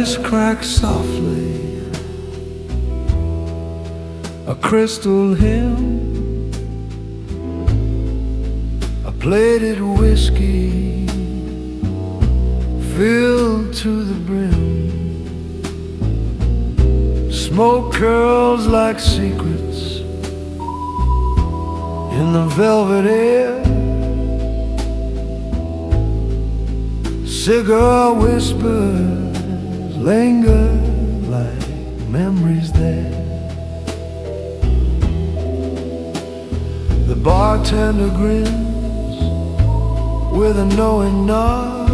chalice cracks softly, a crystal hymn, a plated whiskey filled to the brim. Smoke curls like secrets in the velvet air. Cigar whispers linger like memories there. The bartender grins with a knowing nod,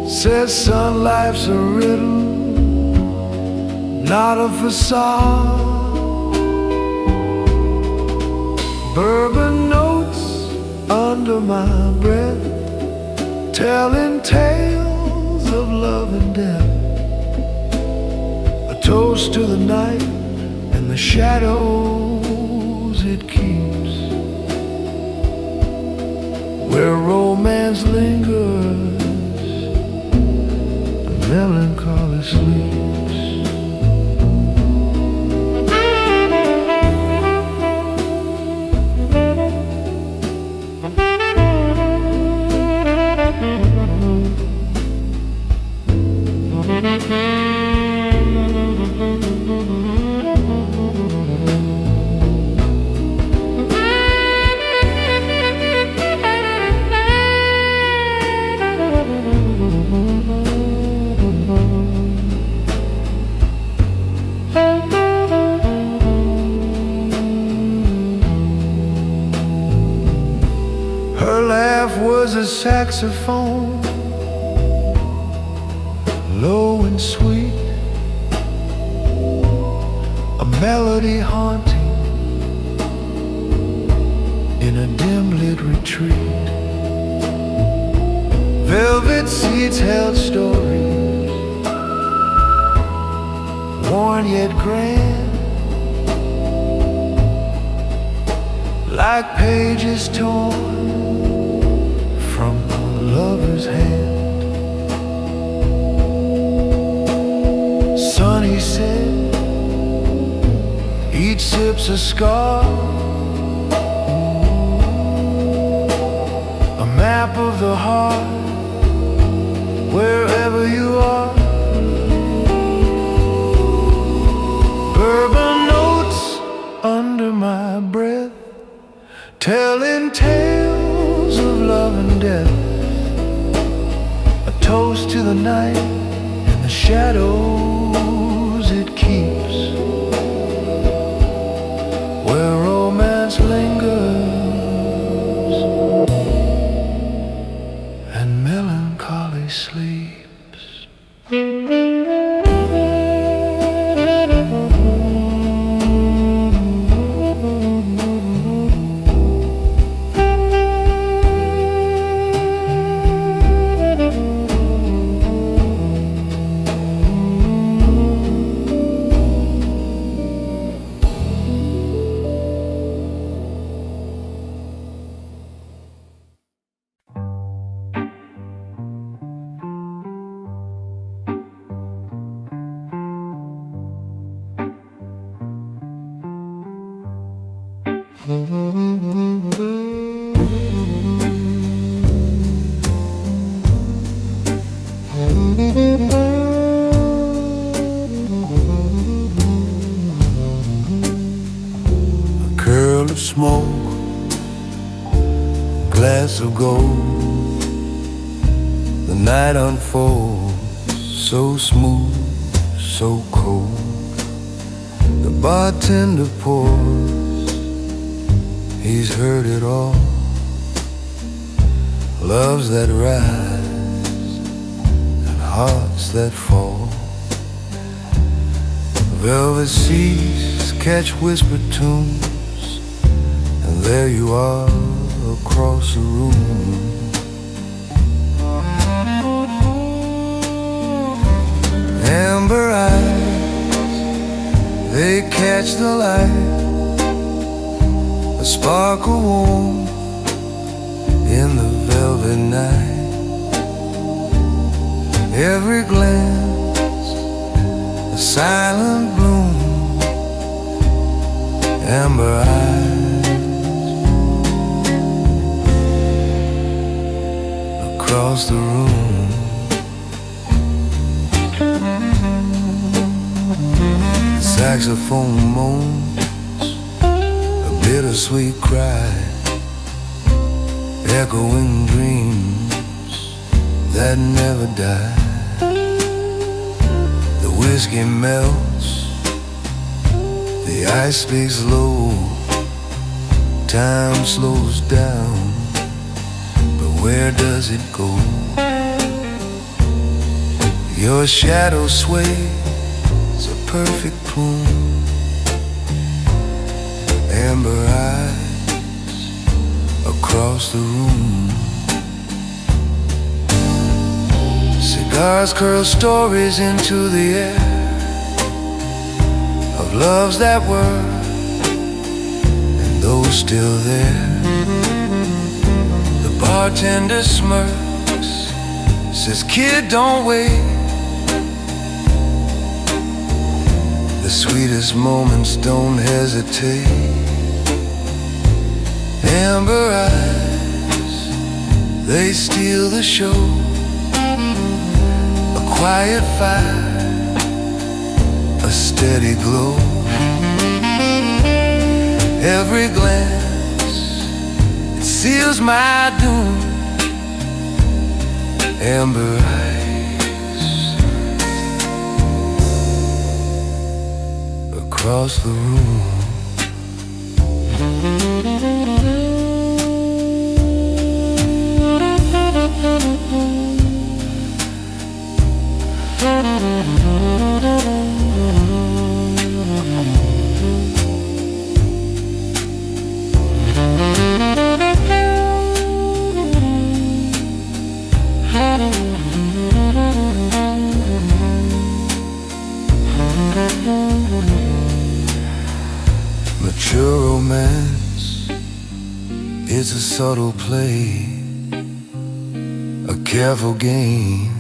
says, son, life's a riddle, not a facade. Bourbon notes under my breath, telling tales of love and death. A toast to the night and the shadows it keeps, where romance lingers, melancholy sleeps. Her laugh was a saxophone, low and sweet, a melody haunting in a dim-lit retreat. Velvet seats held stories, worn yet grand, like pages torn from a lover's hand. Son, he said, each sip's a scar, a map of the heart, wherever you are. Bourbon notes under my breath, telling tales of love and death. A toast to the night and the shadows it keeps, where romance lingers and melancholy sleeps. A curl of smoke, glass of gold. The night unfolds, so smooth, so cold. The bartender pours, he's heard it all. Loves that rise and hearts that fall. Velvet seas catch whispered tunes, and there you are across the room. Amber eyes, they catch the light, a sparkle warm in the velvet night. every glance, a silent bloom, amber eyes across the room. The saxophone moans a bittersweet cry, echoing dreams that never die. The whiskey melts, the ice speaks low, time slows down, but where does it go? Your shadow sways a perfect plume, amber eyes across the room. Cigars curl stories into the air of loves that were and those still there. The bartender smirks, says, "Kid, don't wait." The sweetest moments don't hesitate. Amber eyes, they steal the show. A quiet fire, a steady glow. Every glance, it seals my doom. Amber eyes across the room. Mature romance is a subtle play, a careful game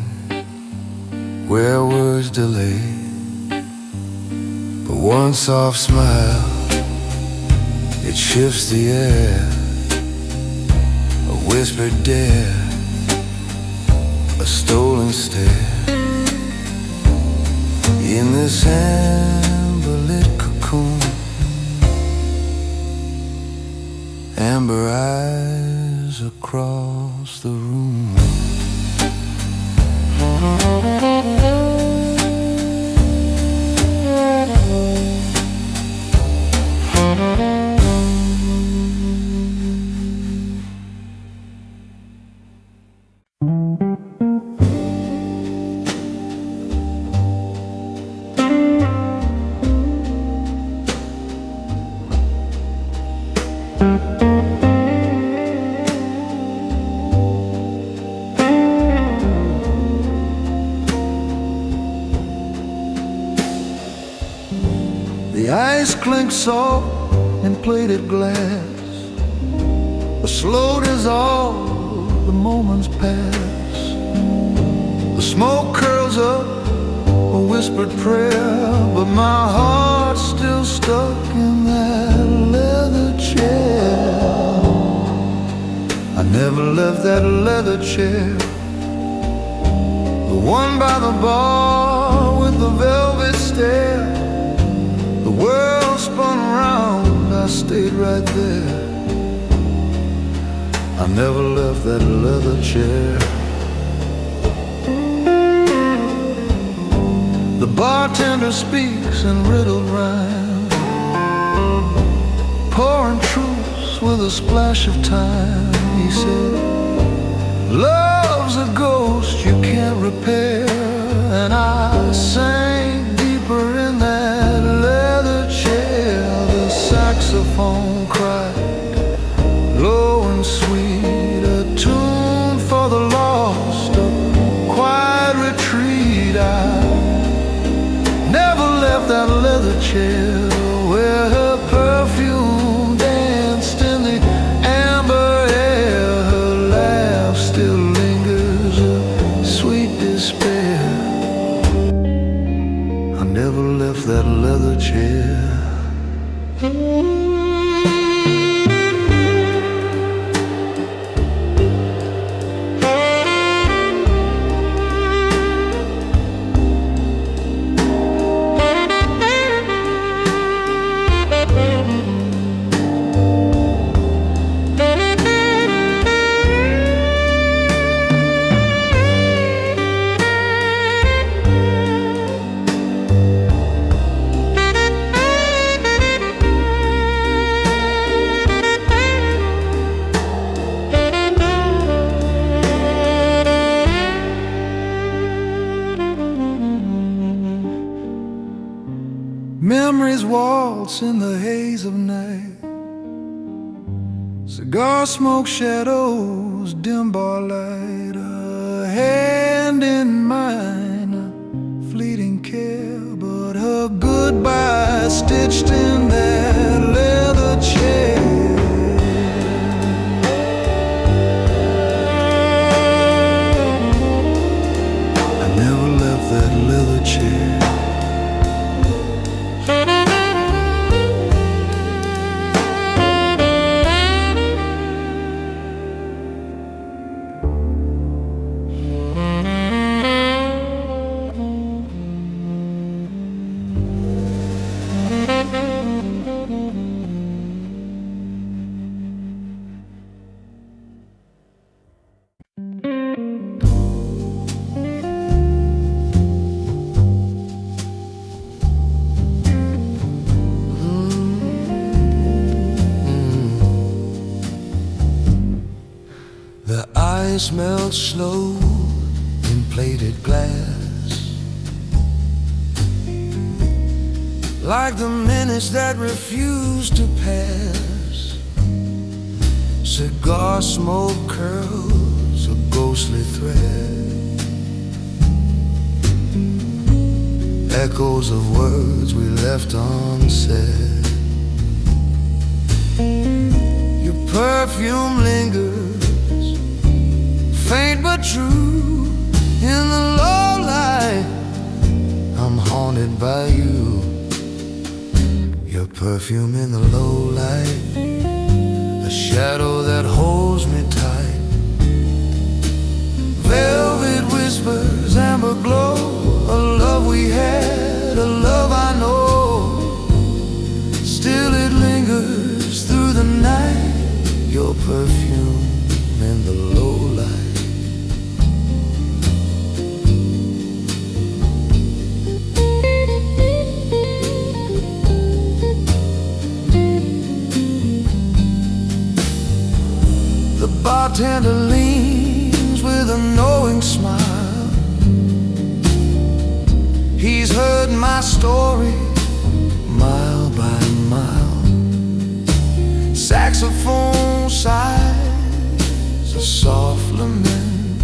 where words delay. But one soft smile, it shifts the air, a whispered dare, a stolen stare. In this amber-lit cocoon, amber eyes across the room. The ice clinks soft in plated glass, a slow dissolve, the moments pass. The smoke curls up, a whispered prayer, but my heart's still stuck in that leather chair. I never left that leather chair, the one by the bar with the velvet stare. The world spun around, I stayed right there. I never left that leather chair. The bartender speaks in riddled rhyme, pouring truths with a splash of time. He said, "Love's a ghost you can't repair." And I sank deeper in that leather chair. The saxophone cried, low and sweet, a tune for the lost, a quiet retreat. I never left that leather chair where her perfume danced in the amber air. Her laugh still lingers, a sweet despair. Memories waltz in the haze of night. Cigar smoke shadows, dim bar light. A hand in mine, a fleeting care, but her goodbye stitched in that leather chair. I never left that leather chair. The ice melts slow in plated glass, like the minutes that refuse to pass. Cigar smoke curls a ghostly thread, echoes of words we left unsaid. Your perfume lingers, faint but true, in the low light. I'm haunted by you. Your perfume in the low light, a shadow that holds me tight. Velvet whispers, amber glow, a love we had, a love I know. Still it lingers through the night. Your perfume in the low light. The bartender leans with a knowing smile. He's heard my story mile by mile. Saxophone sighs a soft lament.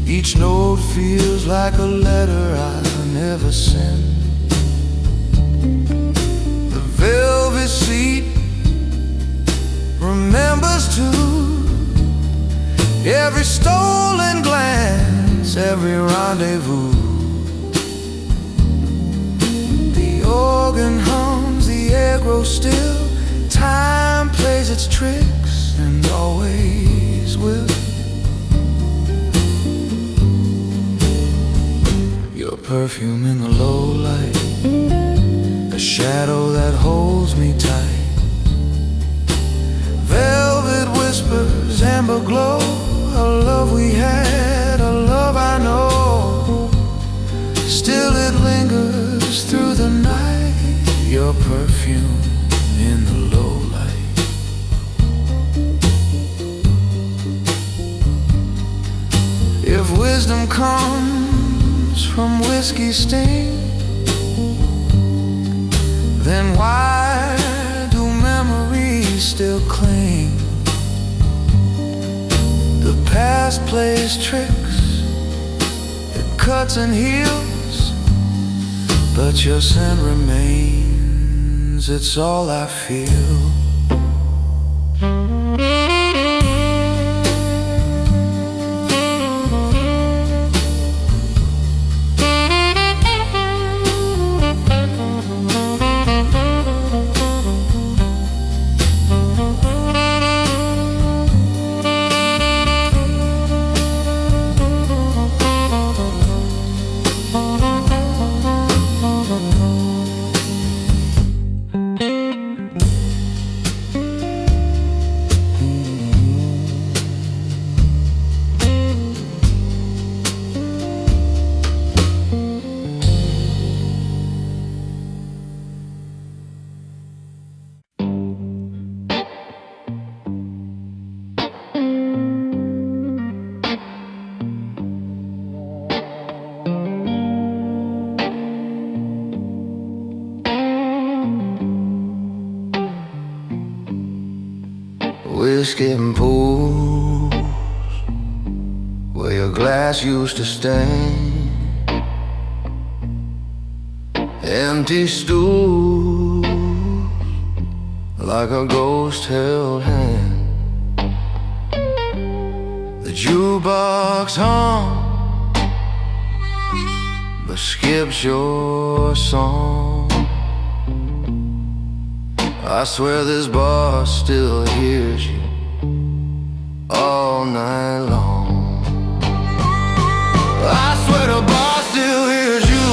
Each note feels like a letter I never sent. The velvet seat remembers too every stolen glance, every rendezvous. The organ hums, the air grows still. Time plays its tricks and always will. Your perfume in the low light, a shadow that holds me tight. Velvet whispers, amber glow, a love we had, a love I know. Still it lingers through the night. Your perfume in the low light. If wisdom comes from whiskey's sting, then why do memories still cling? The past plays tricks, it cuts and heals, but your scent remains, it's all I feel. whiskey and pools where your glass used to stain, empty stools like a ghost held hand. The jukebox hum but skips your song. I swear this bar still hears you all night long. I swear the bar still hears you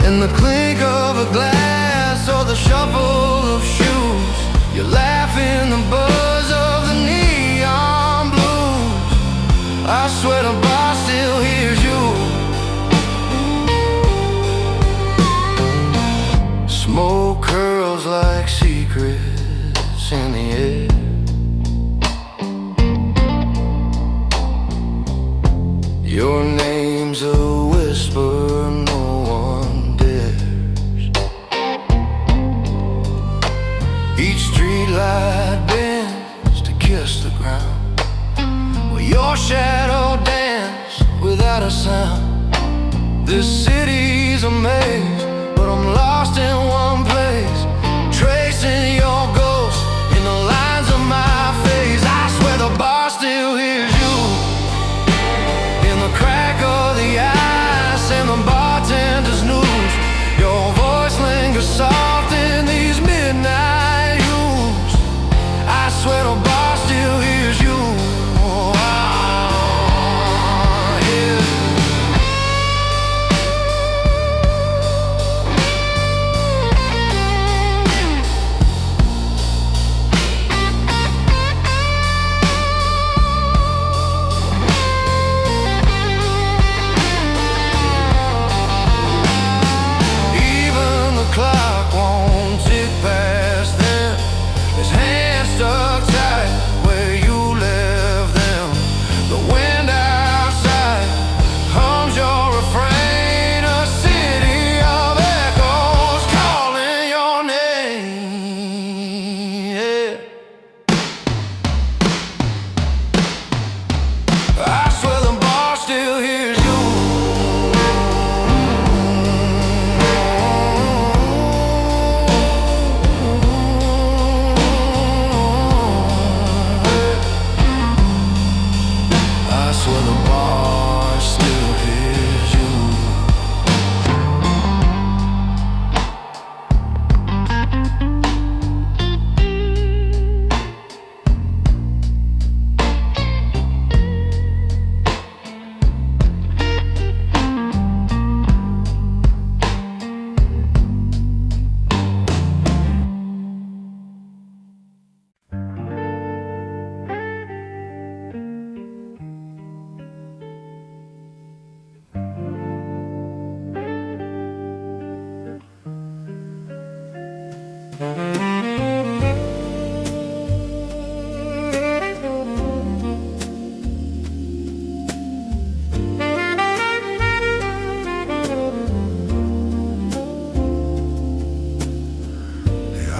in the clink of a glass or the shuffle of shoes. You laugh in the buzz of the neon blues. I swear the bar still hears you. Smoke curls like secrets in the air. Your name's a whisper no one dares. Each streetlight bends to kiss the ground, where your shadow dance without a sound. This city's a maze, but I'm lost in one place, tracing your ghost in the lines of my face. I swear the bar still hears you in the crack of the ice and the bartender's news. Your voice lingers soft in these midnight hues. I swear the bar still hears you. Clock won't tick past them. His hands stuck tight where you left them. The wind outside hums your refrain. A city of echoes calling your name. Yeah. I swear the bar still hears you. I swear the bar still hears you.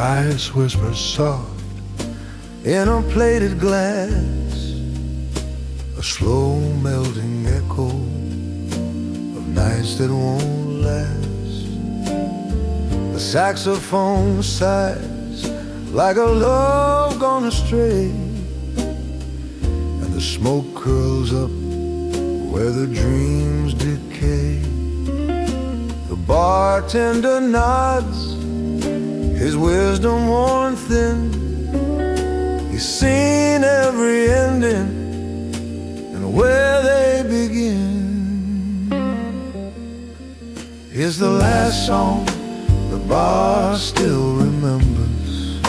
Ice whispers soft in a plated glass, a slow melting echo of nights that won't last. The saxophone sighs like a love gone astray, and the smoke curls up where the dreams decay. The bartender nods, his wisdom worn thin. He's seen every ending and where they begin. Here's the last song the bar still remembers,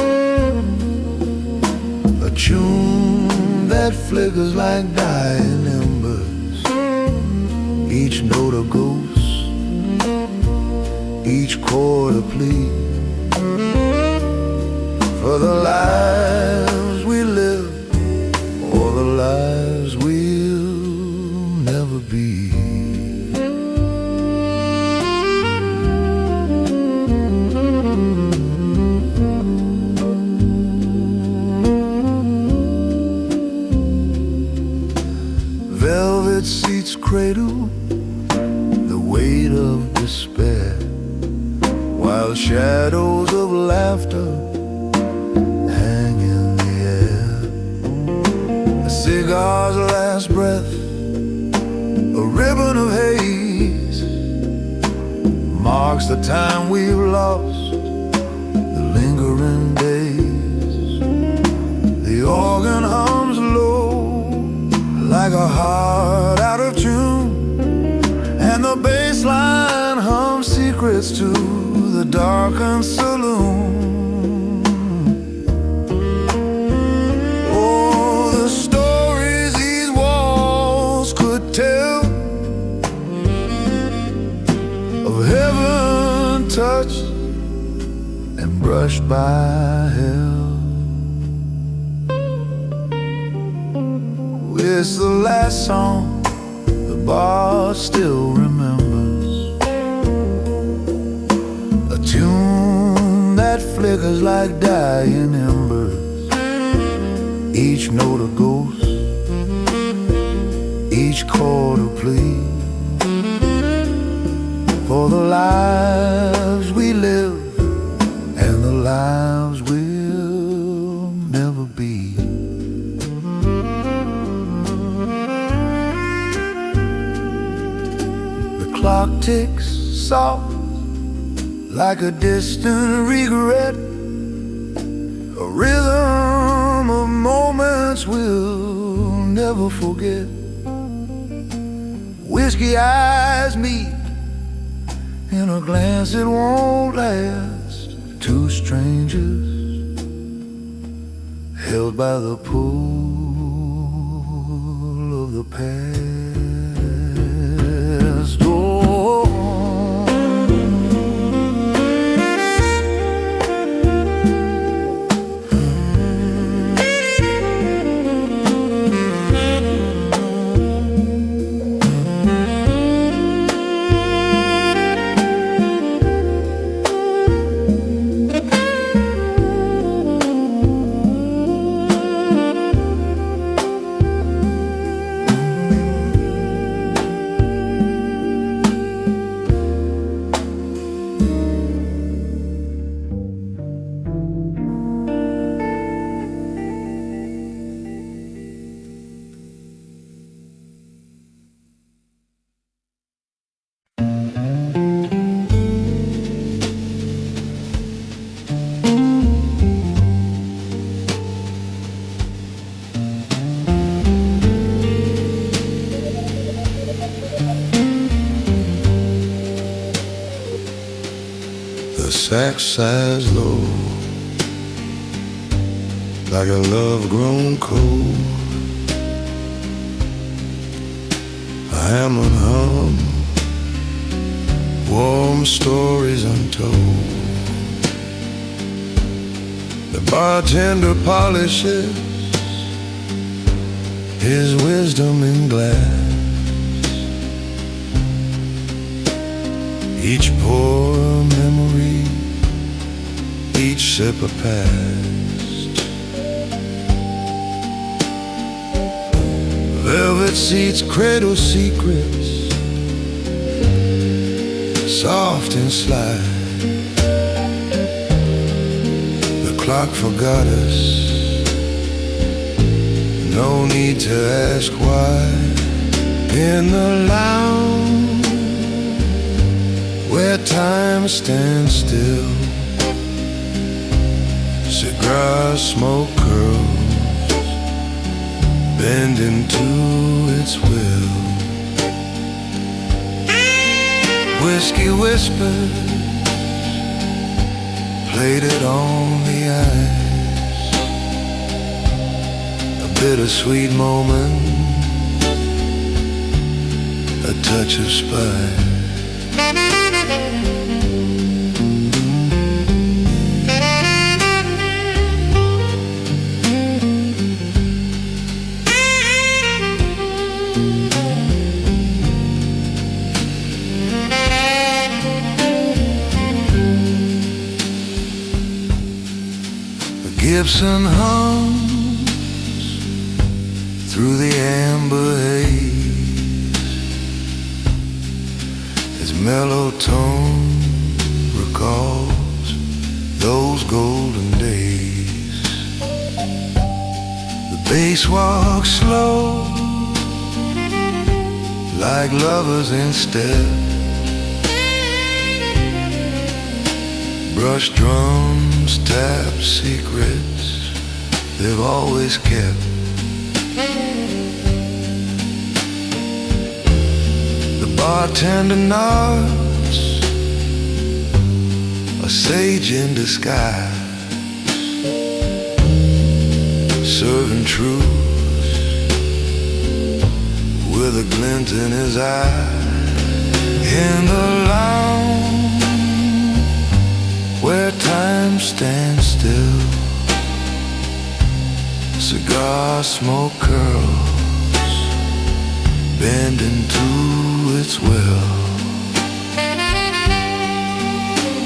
a tune that flickers like dying embers. Each note a ghost, each chord a plea for the lives we live or the lives we'll never be. laughter hang in the air. A cigar's last breath, a ribbon of haze, marks the time we've lost, the lingering days. The organ hums low like a heart out of tune, and the bass line hums secrets to the darkened saloon. Oh, the stories these walls could tell, of heaven touched and brushed by hell. It's the last song the bar still remembers, a tune that flickers like dying embers, each note a ghost, each chord a plea, for the lives we live and the lives we'll never be. The clock ticks soft like a distant regret, a rhythm of moments we'll never forget. Whiskey eyes meet in a glance that won't last, two strangers held by the pull of the past. Oh, the sax sighs low like a love grown cold. A Hammond hum, warm stories untold. The bartender polishes his wisdom in glass, each pour a memory, each sip a past. Velvet seats cradle secrets, soft and sly. The clock forgot us, no need to ask why. In the lounge where time stands still, cigar smoke curls, bending to its will. Whiskey whispers, plated on the ice, a bittersweet moment, a touch of spice. Gibson hums through the amber haze, his mellow tone recalls those golden days. The bass walks slow, like lovers in step. Brush drums tap secrets they've always kept. The bartender nods, a sage in disguise, serving truth with a glint in his eye. In the lounge where time stands still, cigar smoke curls bend into its will.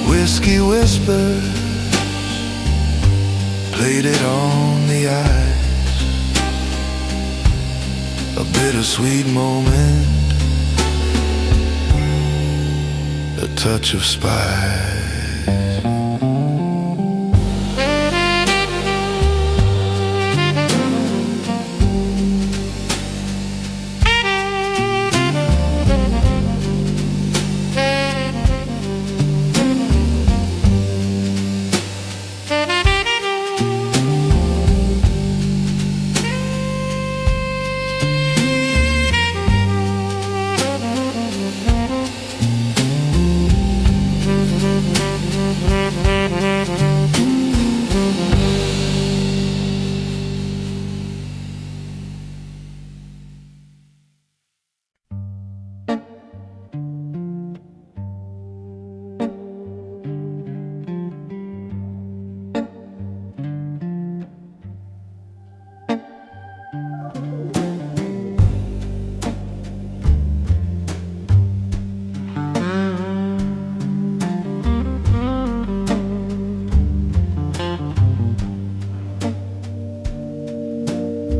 Whiskey whispers plated on the ice, a bittersweet moment, a touch of spice.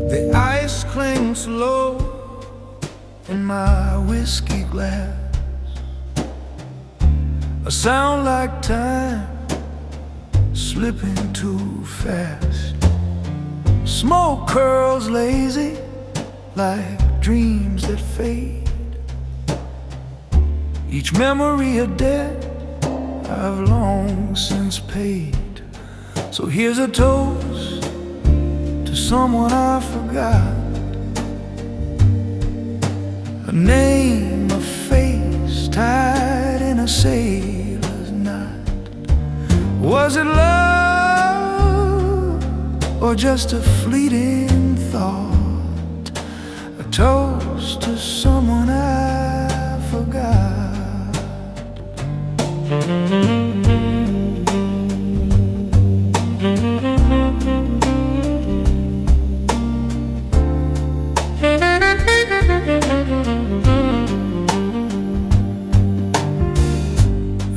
The ice clings low in my whiskey glass, a sound like time slipping too fast. Smoke curls lazy like dreams that fade, each memory a debt I've long since paid. So here's a toast to someone I forgot, a name, a face tied in a sailor's knot. Was it love or just a fleeting thought? A toast to someone I forgot.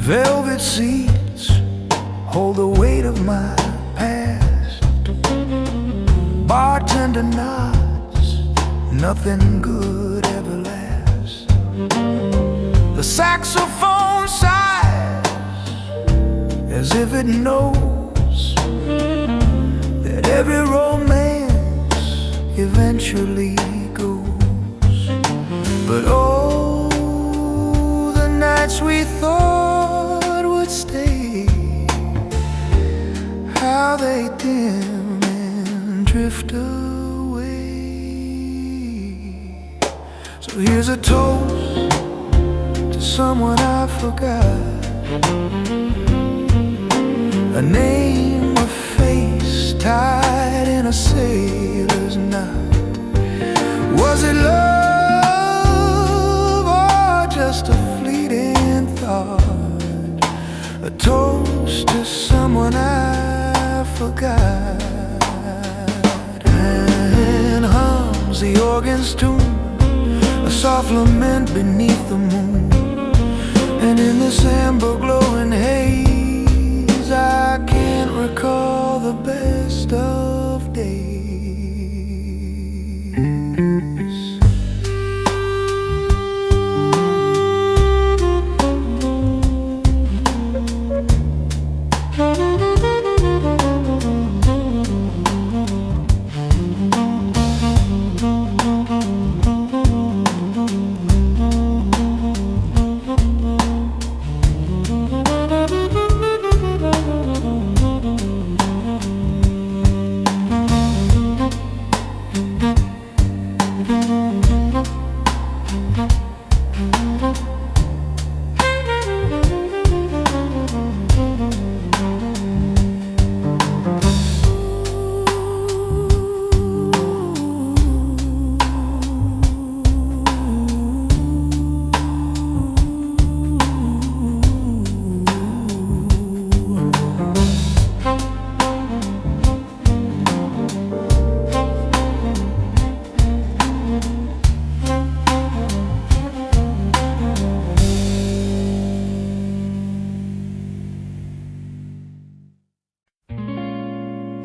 Velvet seats hold the weight of my past. Bartender nods, nothing good ever lasts. The saxophone sighs as if it knows that every romance eventually goes. But oh, the nights we thought would stay, how they dim and drift away. So here's a toast to someone I forgot, a name, a face tied in a sailor's knot. Was it love or just a fleeting thought? A toast to someone I forgot. And hums the organ's tune, a soft lament beneath the moon. And in this amber glowing haze, I can't recall the best of days.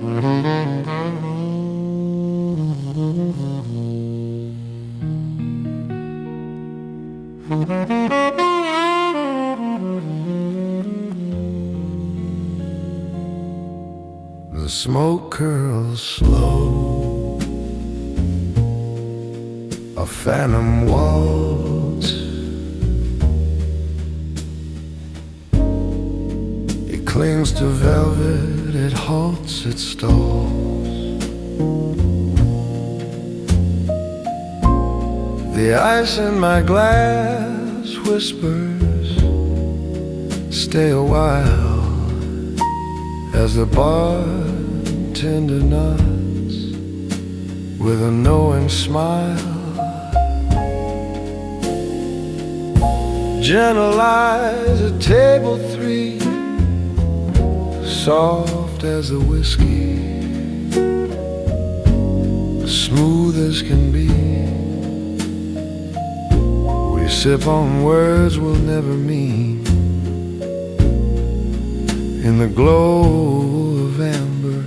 The smoke curls slow, a phantom waltz. It clings to velvet, it halts, it stalls. The ice in my glass whispers, stay a while, as the bartender nods with a knowing smile. Gentle eyes at table 3, soft as the whiskey, smooth as can be. We sip on words we'll never mean, in the glow of amber,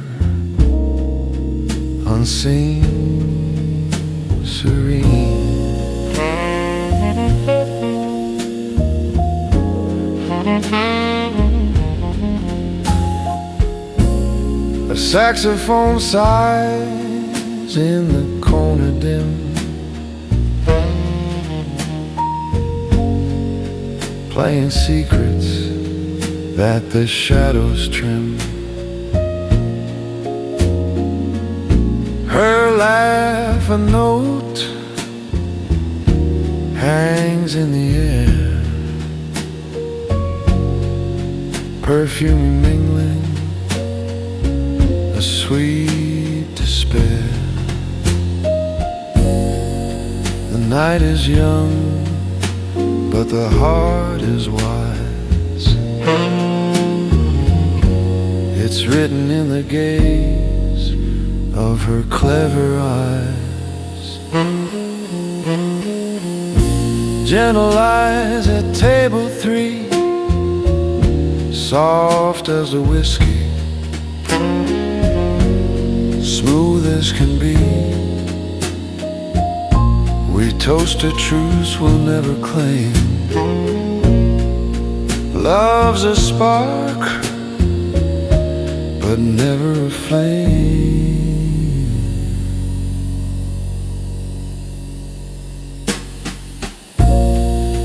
unseen, serene. A saxophone sighs in the corner dim, playing secrets that the shadows trim. Her laugh, a note, hangs in the air, perfume mingling, a sweet despair. The night is young, but the heart is wise. It's written in the gaze of her clever eyes. Gentle eyes at table 3, soft as the whiskey, smooth as can be. We toast a truce we'll never claim. Love's a spark, but never a flame.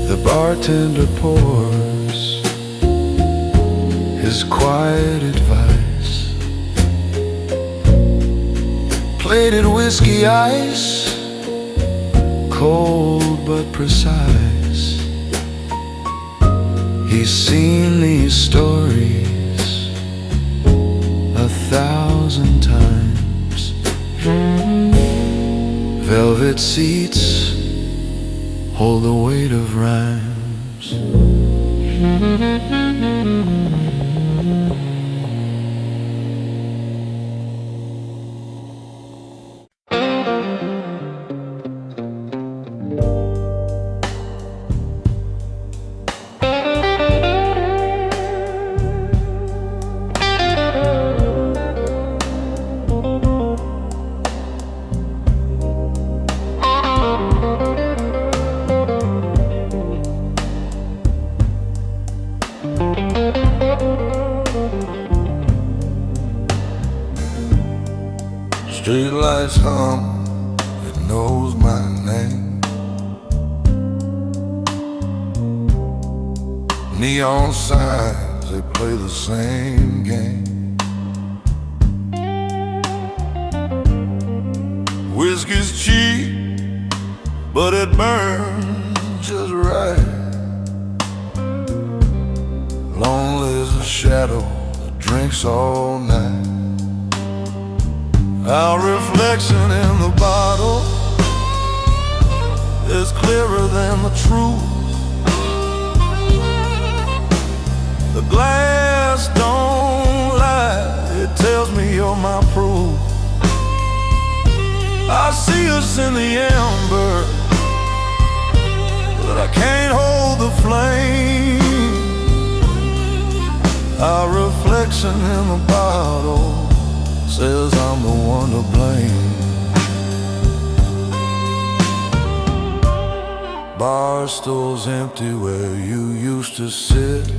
The bartender pours his quiet advice, plated whiskey ice, cold but precise. He's seen these stories 1,000 times. Velvet seats hold the weight of rhymes. Streetlights hum, it knows my name. Neon signs, they play the same game. Whiskey's cheap, but it burns just right. Lonely as a shadow that drinks all night. Our reflection in the bottle is clearer than the truth. The glass don't lie, it tells me you're my proof. I see us in the amber, but I can't hold the flame. Our reflection in the bottle says I'm the one to blame. Bar stools empty where you used to sit.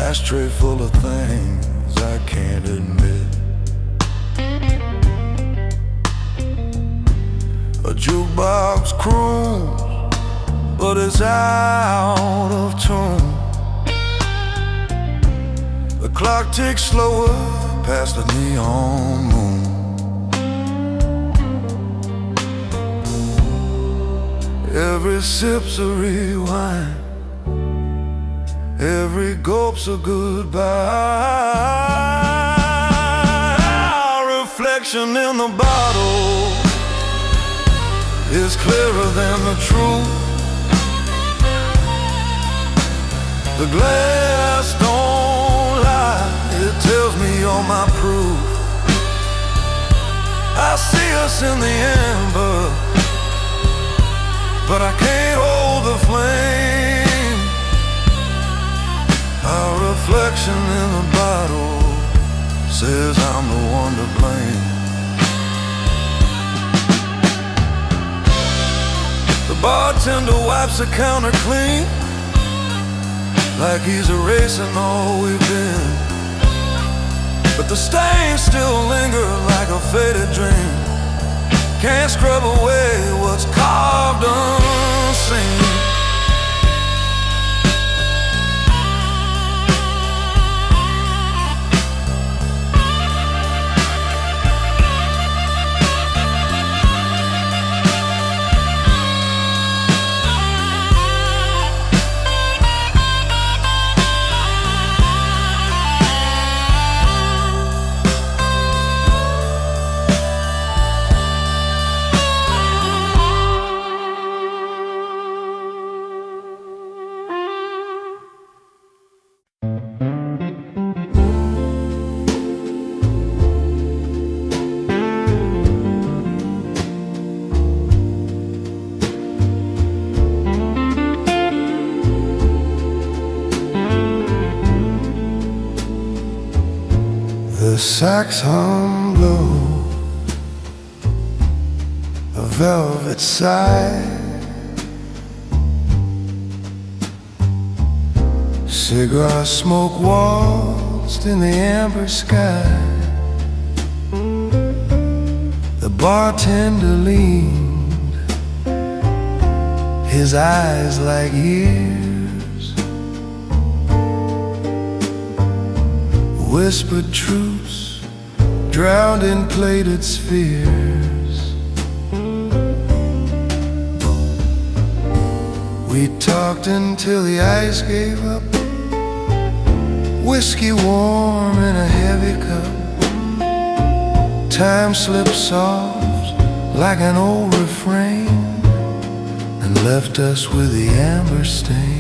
Ashtray full of things I can't admit. A jukebox croons, but it's out of tune. The clock ticks slower past the neon moon. Every sip's a rewind, every gulp's a goodbye. Our reflection in the bottle is clearer than the truth. The glass don't lie, it tells me you're my proof. I see us in the amber, but I can't hold the flame. Our reflection in the bottle says I'm the one to blame. The bartender wipes the counter clean, like he's erasing all we've been. But the stains still linger like a faded dream. Can't scrub away what's carved unseen. The sax hum low, a velvet sigh. Cigar smoke waltzed in the amber sky. The bartender leaned, his eyes like years, whispered truths drowned in plated spheres. We talked until the ice gave up, whiskey warm in a heavy cup. Time slipped soft like an old refrain and left us with the amber stain.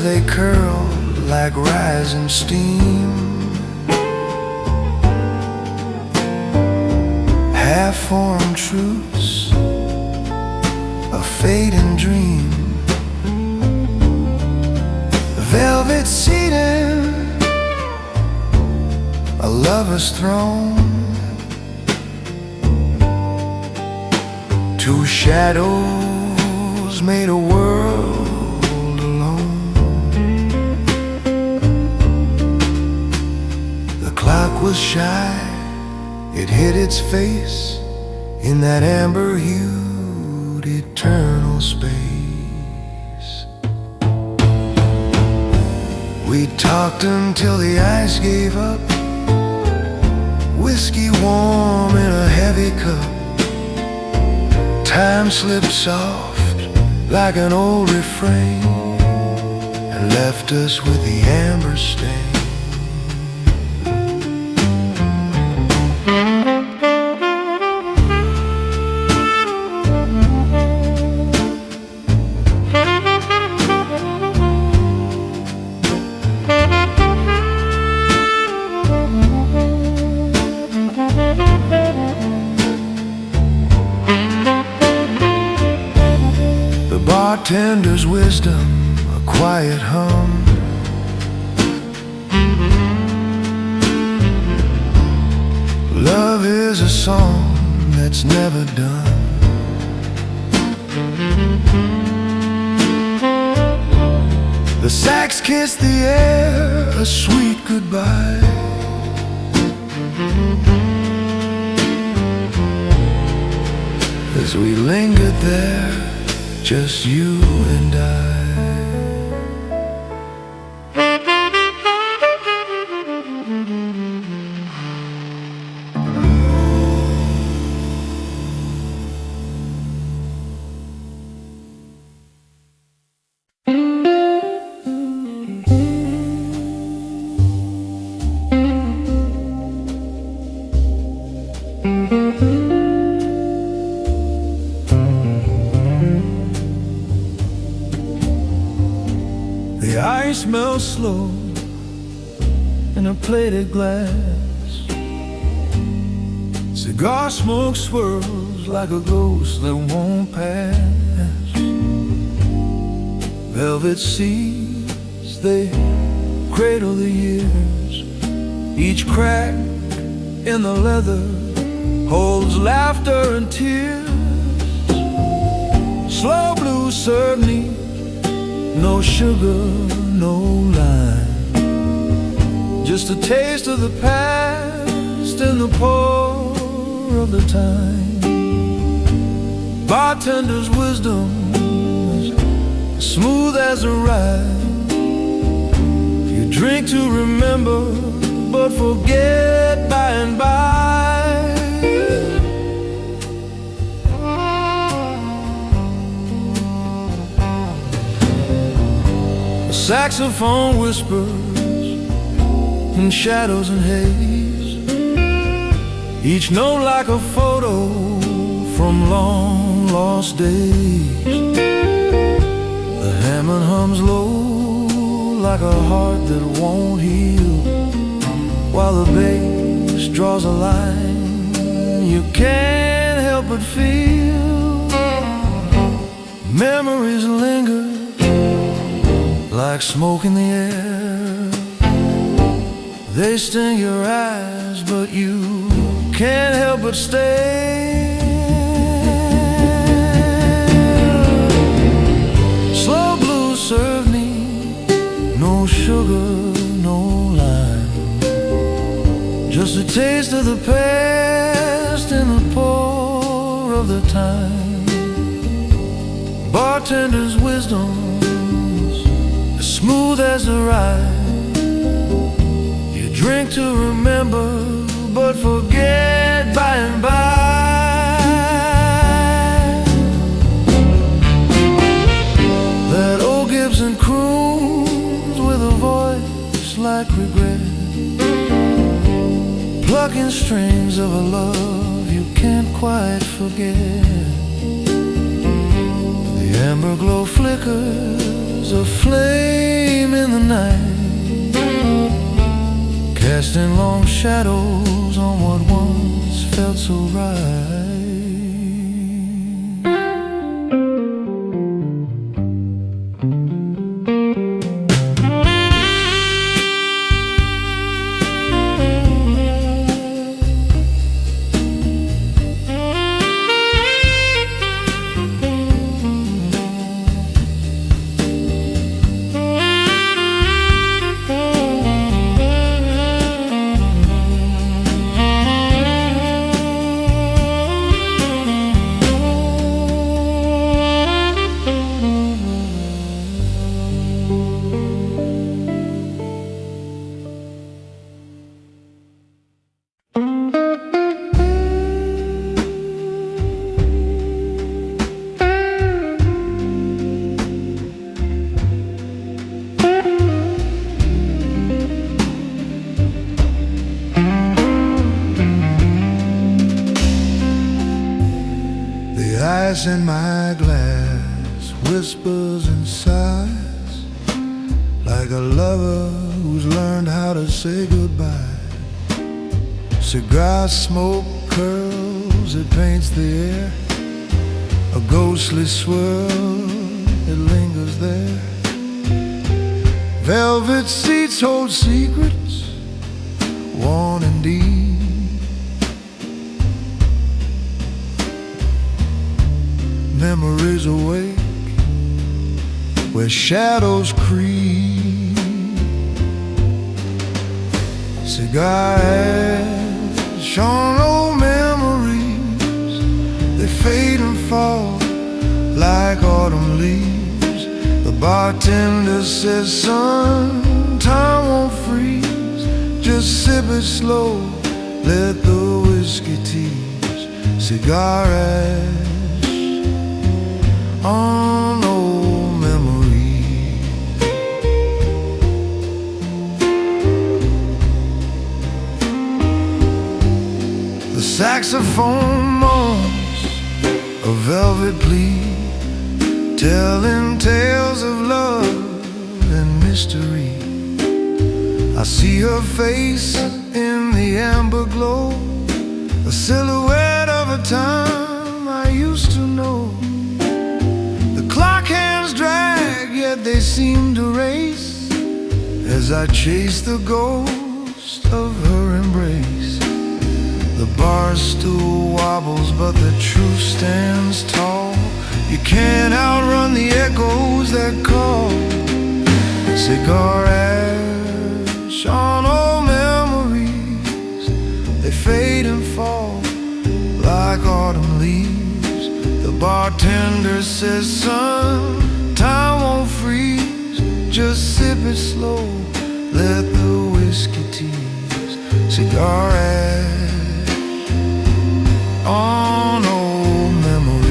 They curled like rising steam, half-formed truths, a fading dream. Velvet seating, a lover's throne, two shadows made a world. Clock was shy, it hid its face in that amber-hued eternal space. We talked until the ice gave up, whiskey warm in a heavy cup. Time slipped soft like an old refrain and left us with the amber stain. bartender's wisdom, a quiet hum. Love is a song that's never done. The sax kiss the air, a sweet goodbye. As we lingered there, just you and I. The ice melts slow in a plated glass. Cigar smoke swirls like a ghost that won't pass. Velvet seas, they cradle the years. Each crack in the leather holds laughter and tears. Slow blue serve neat, no sugar, no lime, just a taste of the past in the pour of the time. Bartender's wisdom, smooth as a ride. You drink to remember, but forget by and by. Saxophone whispers in shadows and haze, each note like a photo from long lost days. The Hammond hums low like a heart that won't heal, while the bass draws a line you can't help but feel. Memories linger like smoke in the air. They sting your eyes, but you can't help but stare. Slow blues serve me, no sugar, no lime, just a taste of the past in the pour of the time. Bartender's wisdom, smooth as the ride. You drink to remember, but forget by and by. That old Gibson croons with a voice like regret, plucking strings of a love you can't quite forget. The amber glow flickers, a flame in the night, casting long shadows on what once felt so right. Ice in my glass whispers and sighs, like a lover who's learned how to say goodbye. Cigar smoke curls, it paints the air, a ghostly swirl it lingers there. Velvet seats hold secrets, worn and deep. Memories awake where shadows creep. Cigar ash on old memories, they fade and fall like autumn leaves. The bartender says, son, time won't freeze. Just sip it slow, let the whiskey tease. Cigar ash on old memories. The saxophone moans a velvet plea, telling tales of love and mystery. I see her face in the amber glow, a silhouette of a time I used to know. The clock hands drag, yet they seem to race as I chase the ghost of her embrace. The bar stool wobbles, but the truth stands tall. You can't outrun the echoes that call. Cigar ash on old memories, they fade and fall like autumn leaves. The bartender says, son, time won't freeze. Just sip it slow, let the whiskey tease. Cigar ash on old memories.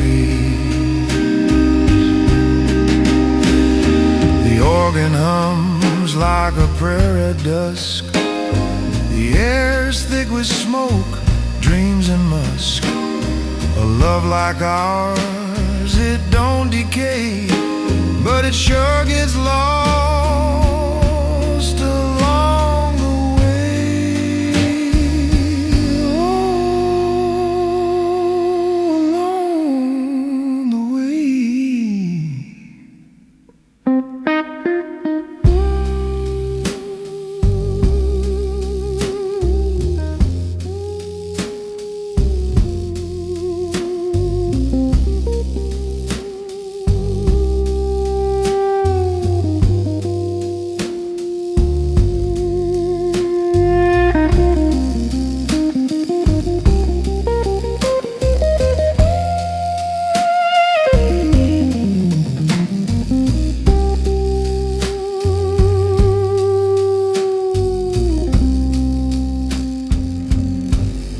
The organ hums like a prayer at dusk. The air's thick with smoke, dreams and musk. A love like ours, it don't decay, but it sure gets lost along the way.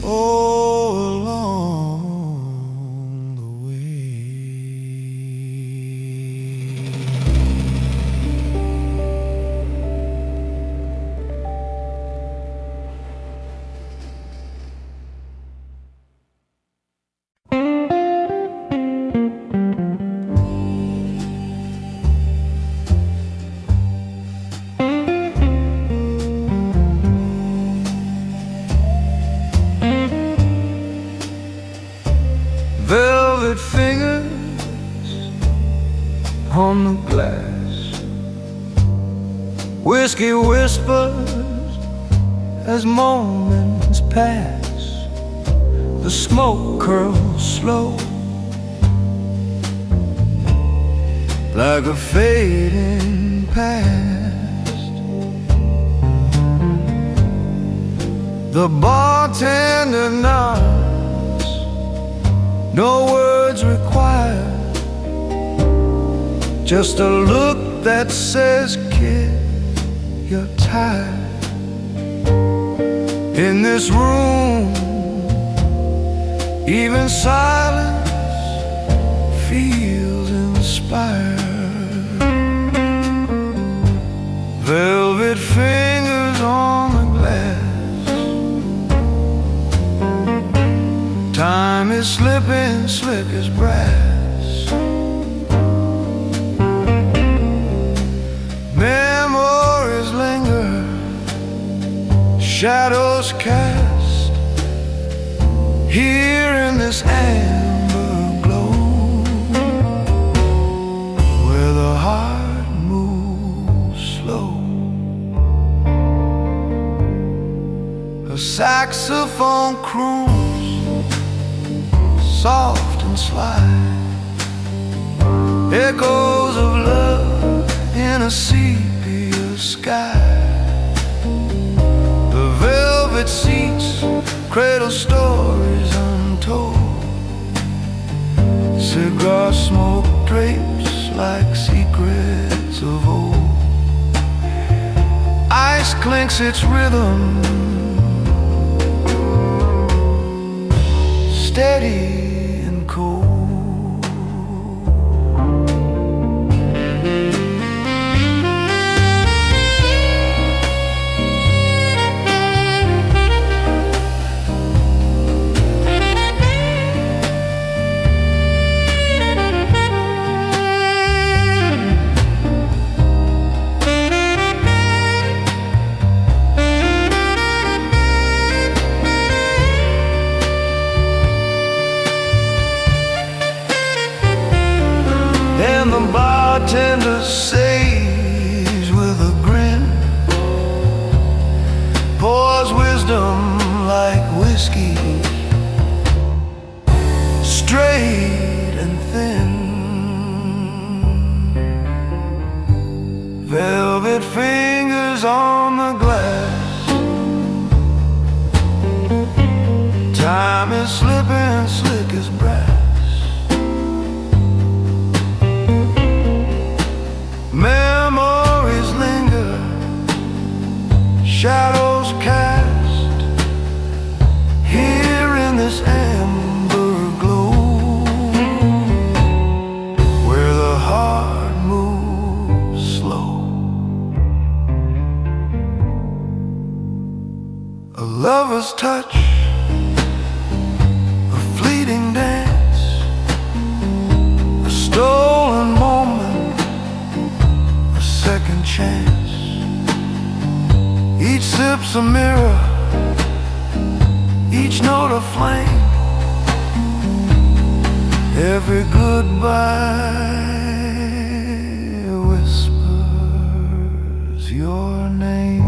Oh, along the way. Velvet fingers on the glass, whiskey whispers as moments pass. The smoke curls slow like a fading past. The bartender nods, no words required, just a look that says, kid, you're tired. In this room, even silence feels inspired. Velvet fingers on the glass, time is slipping, slick as brass. Memories linger, shadows cast here in this amber glow, where saxophone croons, soft and sly, echoes of love in a sepia sky. The velvet seats cradle stories untold, cigar smoke drapes like secrets of old. Ice clinks its rhythm, steady and cold. And the bartender says with a grin, pours wisdom like whiskey, straight and thin. Velvet fingers on the glass, time is slipping slick as brass. Memories linger, shadows cast here in this amber glow, where the heart moves slow. A lover's touch, a fleeting dance, a stolen moment, second chance. Each sip's a mirror, each note a flame, every goodbye whispers your name.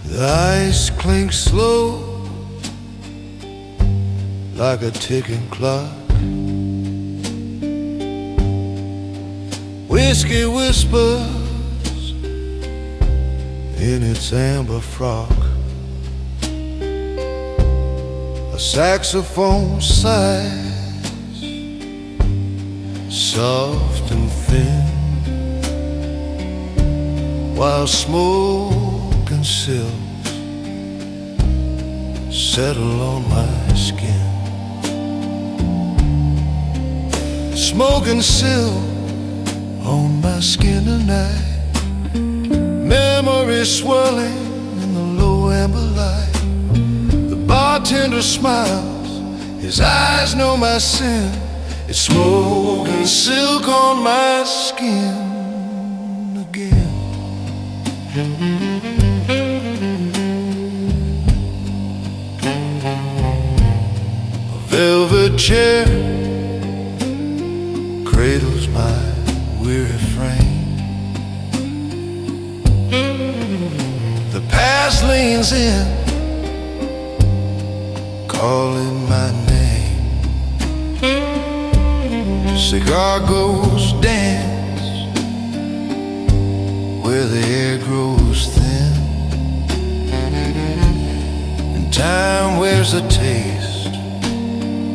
The ice clinks slow like a ticking clock. Whiskey whispers in its amber frock. A saxophone sighs, soft and thin, while smoke and silk settle on my skin. Smoke and silk on my skin tonight. Memories swirling in the low amber light. The bartender smiles, his eyes know my sin. It's smoke and silk on my skin again. A velvet chair cradles my weary frame. The past leans in, calling my name. Cigar ghosts dance where the air grows thin, and time wears a taste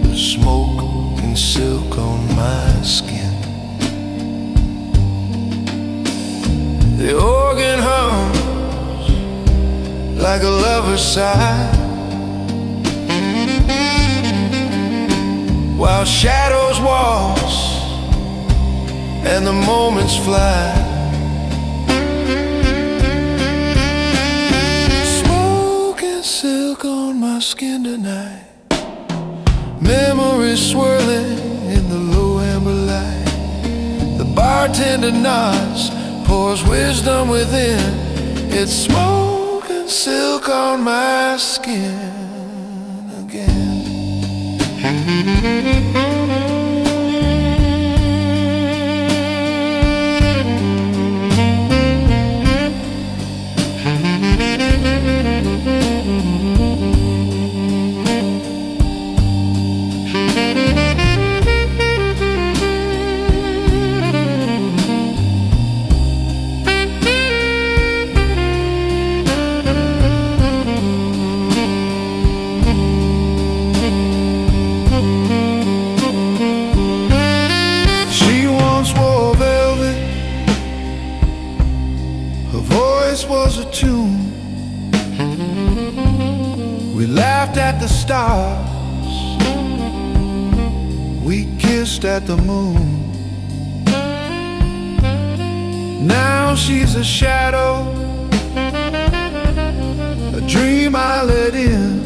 of smoke and silk on my skin. The organ like a lover's sigh, while shadows waltz and the moments fly. Smoke and silk on my skin tonight, memories swirling in the low amber light. The bartender nods, pours wisdom within. It's smoke and silk on my skin again. Was a tune. We laughed at the stars, we kissed at the moon. Now she's a shadow, a dream I let in,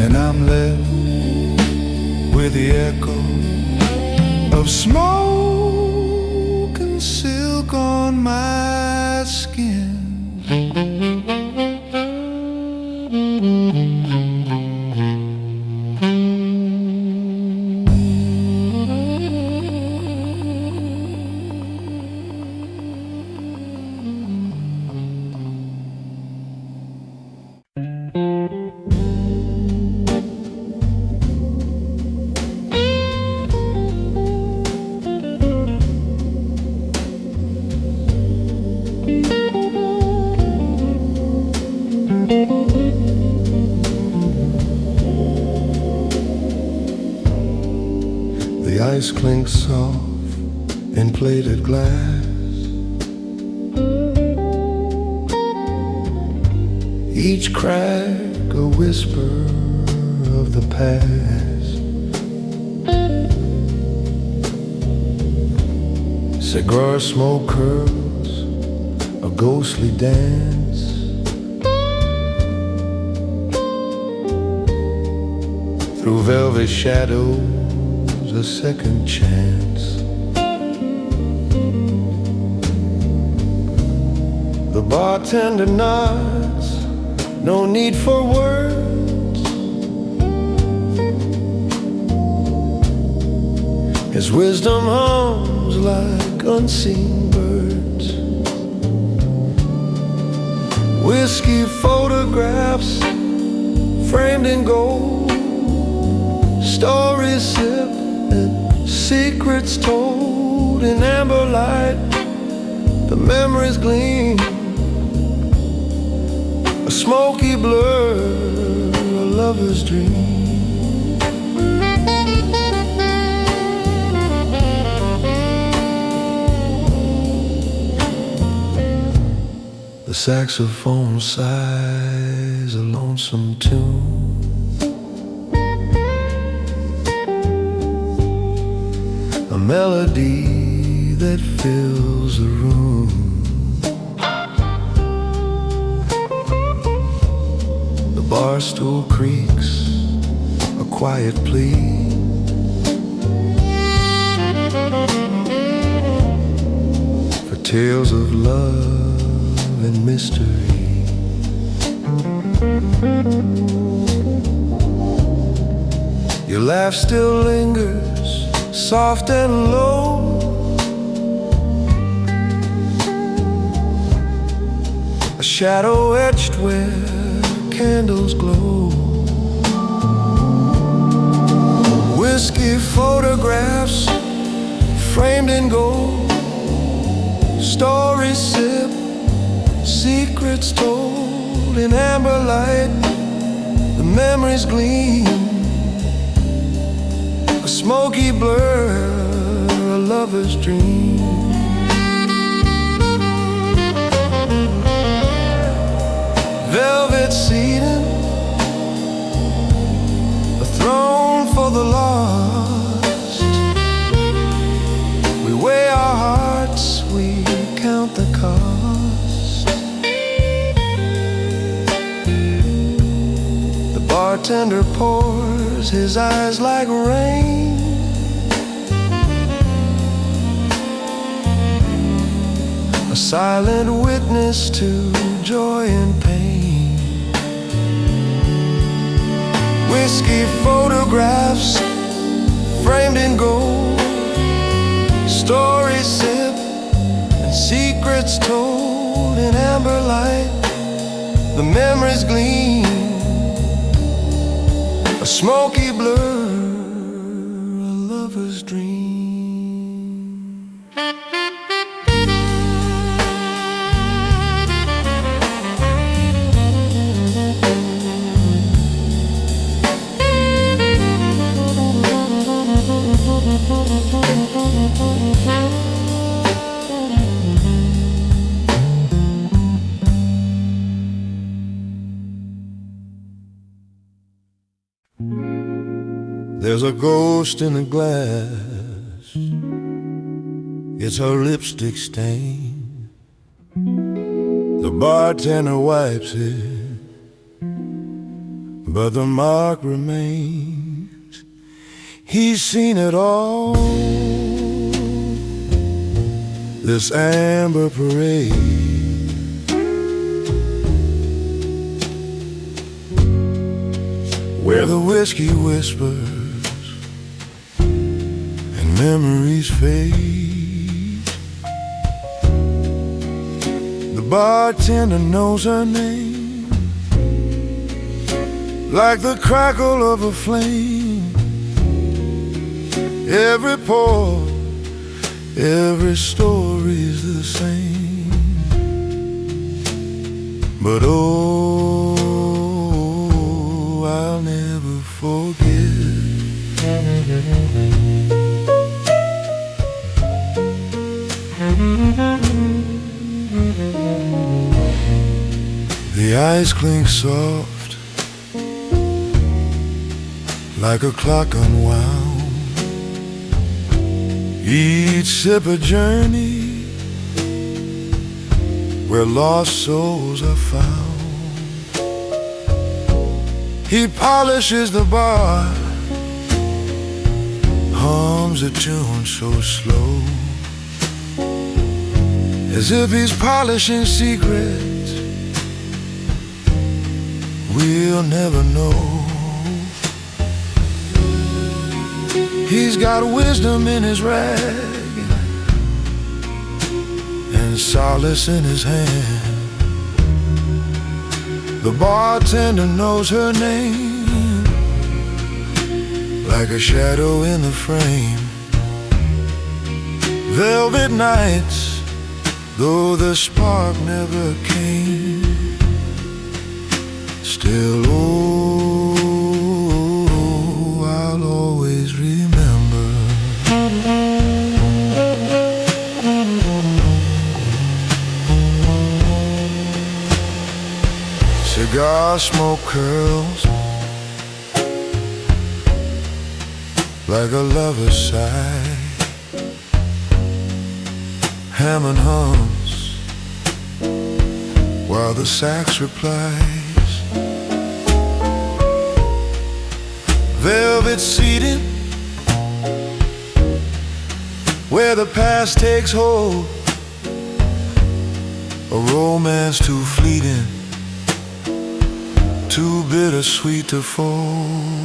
and I'm left with the echo of smoke and silk on my skin. The ice clinks soft in plated glass. Each crack a whisper of the past. Cigar smoke curls a ghostly dance. Through velvet shadows, a second chance. The bartender nods, no need for words. His wisdom hums like unseen birds. Whiskey photographs framed in gold, stories sipped and secrets told in amber light. The memories gleam, a smoky blur, a lover's dream. The saxophone sighs a lonesome tune. A melody that fills the room. The bar stool creaks, a quiet plea. For tales of love and mystery. Your laugh still lingers, soft and low. A shadow etched where candles glow. Whiskey photographs framed in gold, stories sipped, secrets told in amber light. The memories gleam, a smoky blur, a lover's dream. bartender pours his eyes like rain. A silent witness to joy and pain. Whiskey photographs framed in gold, stories sipped and secrets told in amber light. The memories gleam, a smoky blur, a lover's dream. There's a ghost in the glass, it's her lipstick stain. The bartender wipes it, but the mark remains. He's seen it all, this amber parade. Where the whiskey whispers and memories fade. The bartender knows her name, like the crackle of a flame. Every pour, every story's the same. But oh, I'll never forget the ice clink soft, like a clock unwound. Each sip a journey where lost souls are found. He polishes the bar, hums a tune so slow, as if he's polishing secrets we'll never know. He's got wisdom in his rag and solace in his hand. The bartender knows her name, like a shadow in the frame. Velvet nights, though the spark never came, still, oh, I'll always remember. Cigar smoke curls like a lover's sigh. Hammond hums while the sax replies. Velvet seating where the past takes hold, a romance too fleeting, too bittersweet to fold.